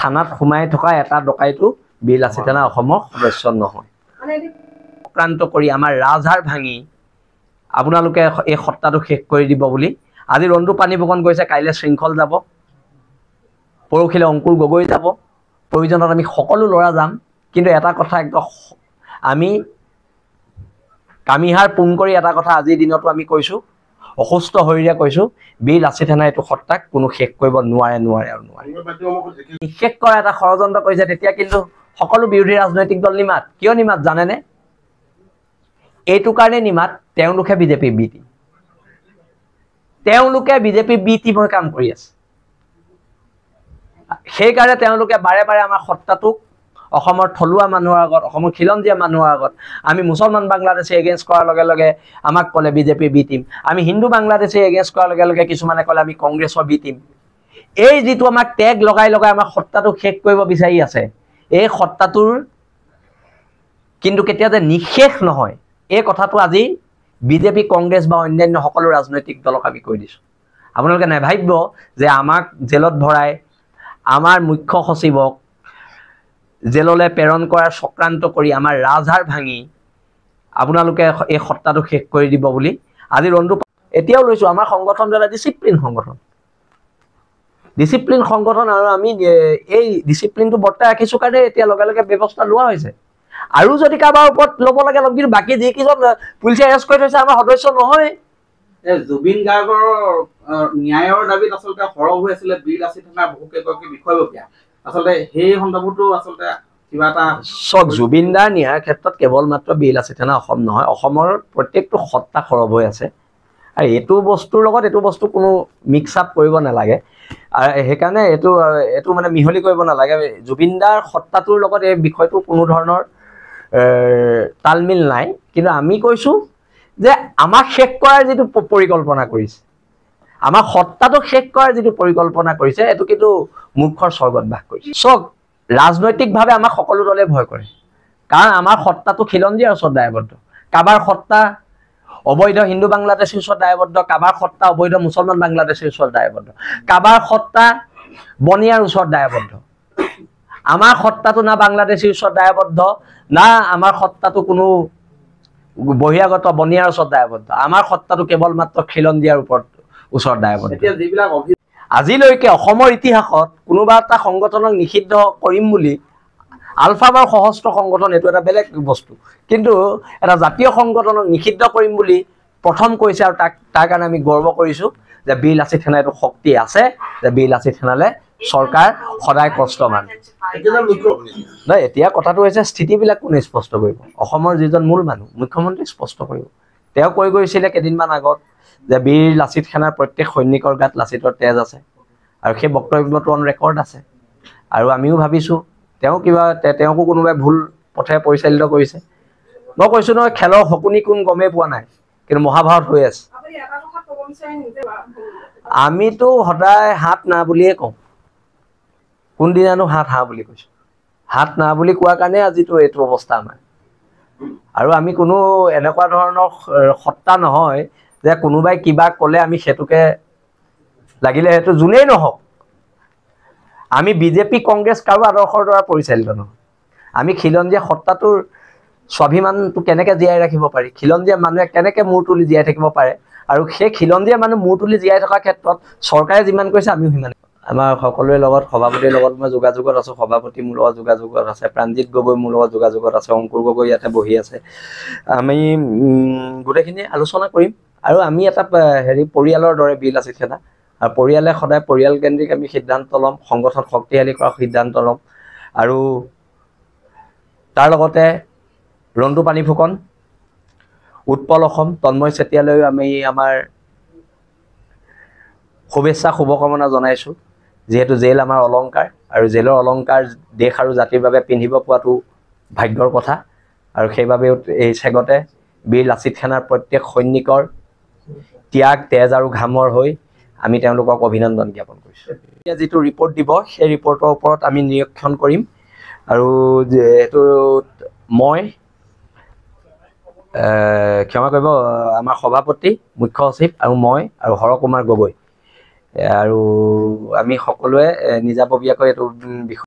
থানাত সোমাই থকা এটা ডকাইটো বীৰ লাচিত সেনা অসমৰ সদস্য নহয় আক্ৰান্ত কৰি আমাৰ ৰাজহাড় ভাঙি আপোনালোকে এই সত্তাটো শেষ কৰি দিব বুলি আজি ৰন্তু পানী ফুকন গৈছে কাইলৈ শৃংখল যাব পৰখিলে অংকুৰ গগৈ যাব প্ৰয়োজনত আমি সকলো লৰা যাম কিন্তু এটা কথা একদম আমি কামিহাৰ পুন কৰি এটা কথা আজিৰ দিনতো আমি কৈছো অসুস্থ শৰীৰে কৈছো বীৰ লাচিত সেনা এটো সত্তাক কোনো শেষ কৰিব নোৱাৰে আৰু নোৱাৰে শেষ কৰা এটা ষড়যন্ত্ৰ কৰিছে তেতিয়া কিন্তু সকলো বিৰোধী ৰাজনৈতিক দল নিমাত কিয় নিমাত জানেনে এইটো কাৰণে নিমাত তেওঁলোকে বিজেপি বিটি তেওঁলোকে বিজেপি বিটি মই কাম কৰি আছে সেই কাৰণে তেওঁলোকে বাৰে বাৰে আমাৰ সত্তাটোক অসমৰ থলুৱা মানুহৰ আগত অসমৰ খিলঞ্জীয়া মানুহৰ আগত আমি মুছলমান বাংলাদেশী এগেইনষ্ট কৰাৰ লগে লগে আমাক ক'লে বিজেপি বি টিম আমি হিন্দু বাংলাদেশী এগেইনষ্ট কৰাৰ লগে লগে কিছুমানে ক'লে আমি কংগ্ৰেছৰ বি টিম এই যেটো আমাক টেগ লগাই আমাৰ সত্তাটো শেষ কৰিব বিচাৰি আছে এই সত্তাটোৰ কিন্তু কেতিয়া যে নিশেষ নহয় এই কথাটো আজি বিজেপি কংগ্ৰেছ বা অন্যান্য সকলো ৰাজনৈতিক দলক আমি কৈ দিছো আপোনালোকে নেভাবিব যে আমাক জেলত ভৰাই আমাৰ মুখ্য সচিবক জেললৈ প্ৰেৰণ কৰাৰ চক্ৰান্ত কৰি আমাৰ ৰাজহাড় ভাঙি আপোনালোকে এই সত্তাটো শেষ কৰি দিব বুলি আজি ৰন্তু এতিয়াও লৈছো আমাৰ সংগঠন এটা ডিসিপ্লিন সংগঠন আৰু আমি এই ডিসিপ্লিনটো বৰ্তাই ৰাখিছো কাৰণে এতিয়া লগে লগে ব্যৱস্থা লোৱা হৈছে আৰু যদি কাবাৰ ওপৰত লব লাগে কিন্তু বাকি যি কিজন পুলিচে এৰেষ্ট কৰি থৈছে আমাৰ সদস্য নহয় জুবিন গাৰ্গৰ ন্যায়ৰ দাবীত আসলতে হৰহ হৈ আছিল বীৰ লাচিত সেনাৰ বহুকেইগৰাকী বিষয়ববীয়া আসলতে সেই সন্দৰ্ভতো আসলতে কিবা এটা সক জুবিনদাৰ ন্যায়ৰ ক্ষেত্ৰত কেৱল মাত্ৰ বীৰ লাচিত সেনা অসম নহয় অসমৰ প্ৰত্যেকটো সত্তা খৰব হৈ আছে আৰু এইটো বস্তুৰ লগত এইটো বস্তু কোনো মিক্স আপ কৰিব নালাগে আৰু হেকাৰণে এটো মানে মিহলি কৰিব নালাগে জুবিনদাৰ সত্তাটোৰ লগত এই বিষয়টো কোনো ধৰণৰ তালমিল নাই কিন্তু আমি কৈছো যে আমাক শেষ কৰাৰ যেটো পৰিকল্পনা কৰিছে আমাৰ সত্তাটো শেষ কৰাৰ যেটো পৰিকল্পনা কৰিছে এটো কিন্তু মূৰ্খৰ স্বৰ্গত বাস কৰিছে সক ৰাজনৈতিকভাৱে আমাক সকলো দলে ভয় কৰে কাৰণ আমাৰ সত্তাটো খিলঞ্জীয়াৰ ওচৰত দায়বদ্ধ কাবাৰ সত্তা অবৈধ হিন্দু বাংলাদেশীৰ ওচৰত দায়বদ্ধ কাবাৰ সত্তা অবৈধ মুছলমান বাংলাদেশীৰ ওচৰত দায়বদ্ধ কাবাৰ সত্তা বনিয়াৰ ওচৰত দায়বদ্ধ আমাৰ সত্তাটো না বাংলাদেশীৰ ওচৰত দায়বদ্ধ না আমাৰ সত্তাটো কোনো বহিৰাগত বনিয়াৰ ওচৰত দায়বদ্ধ আমাৰ সত্তাটো কেৱল মাত্ৰ খিলঞ্জীয়াৰ ওচৰত দায়বদ্ধ এতিয়া যিবিলাক আজিলৈকে অসমৰ ইতিহাসত কোনোবা এটা সংগঠনক নিষিদ্ধ কৰিম বুলি আলফাবাৰ সহস্ৰ সংগঠন এটো এটা বেলেগ বস্তু কিন্তু এটা জাতীয় সংগঠনক নিষিদ্ধ কৰিম বুলি প্ৰথম কৈছে আৰু তাৰ কাৰণে আমি গৰ্ব কৰিছো যে বীৰ লাচিত সেনা এটো শক্তি আছে যে বীৰ লাচিত সেনালে চৰকাৰ সদায় কষ্টমান নাই এতিয়া কথাটো হৈছে স্থিতিবিলাক কোনে স্পষ্ট কৰিব অসমৰ যিজন মূল মানুহ মুখ্যমন্ত্ৰী স্পষ্ট কৰিব তেওঁ কৈ গৈছিল কেদিনমান আগত যে বীৰ লাচিত সেনাৰ প্ৰত্যেক সৈনিকৰ গাত লাচিতৰ তেজ আছে আৰু সেই বক্তব্যটো অন ৰেকৰ্ড আছে আৰু আমিও ভাবিছো তেওঁকো কোনোবাই ভুল পথে পৰিচালিত কৰিছে মই কৈছো নহয় খেলৰ হকুনি কোন গমে পোৱা নাই কিন্তু মহাভাৰত হৈ আছে আমিতো সদায় হাত না বুলিয়ে কওঁ কোন দিনানো হাত হা বুলি কৈছো হাত না বুলি কোৱা কাৰণে আজিতো এইটো অৱস্থা আমাৰ আৰু আমি কোনো এনেকুৱা ধৰণৰ সত্তা নহয় যে কোনোবাই কিবা ক'লে আমি সেতুকে লাগিলে হেতু জুনেই নহওক আমি বিজেপি কংগ্ৰেছ কাৰো আদৰ্শৰ দ্বাৰা পৰিচালিত নহয় আমি খিলঞ্জীয়া সত্তাটোৰ স্বাভিমানটো কেনেকৈ জীয়াই ৰাখিব পাৰি খিলঞ্জীয়া মানুহে কেনেকৈ মূৰ তুলি জীয়াই থাকিব পাৰে আৰু সেই খিলঞ্জীয়া মানুহ মূৰ তুলি জীয়াই থকাৰ ক্ষেত্ৰত চৰকাৰে যিমান কৈছে আমিও সিমান আমাৰ সকলোৰে লগত সভাপতিৰ লগত মই যোগাযোগত আছো সভাপতি মোৰ লগত যোগাযোগত আছে প্ৰাণজিৎ গগৈ মোৰ লগত যোগাযোগত আছে অংকুৰ গগৈ ইয়াতে বহি আছে আমি গোটেইখিনি আলোচনা কৰিম আৰু আমি এটা পৰিয়ালৰ দৰে বীৰ লাচিত সেনা আৰু পৰিয়ালে সদায় পৰিয়াল কেন্দ্ৰিক আমি সিদ্ধান্ত ল'ম সংগঠন শক্তিশালী কৰাৰ সিদ্ধান্ত ল'ম আৰু তাৰ লগতে ৰন্তু পানী ফুকন উৎপল অসম তন্ময় চেতিয়ালৈ আমি আমাৰ শুভেচ্ছা শুভকামনা জনাইছো যেহেতু জেল আমাৰ অলংকাৰ আৰু জেলৰ অলংকাৰ দেশ আৰু জাতিৰ বাবে পিন্ধিব পোৱাটো ভাগ্যৰ কথা আৰু সেইবাবে এই চেগতে বীৰ লাচিত সেনাৰ প্ৰত্যেক সৈনিকৰ ত্যাগ তেজ আৰু ঘামৰ হৈ আমি তেওঁলোকক অভিনন্দন জ্ঞাপন কৰিছো এতিয়া যেটো ৰিপৰ্ট দিব সেই ৰিপৰ্টৰ ওপৰত আমি নিৰীক্ষণ কৰিম আৰু যেটো মই ক্ষমা কৰিব আমাৰ সভাপতি মুখ্য সচিব আৰু মই আৰু হৰ কুমাৰ গগৈ আৰু আমি সকলোৱে নিজাববীয়াকৈ এটো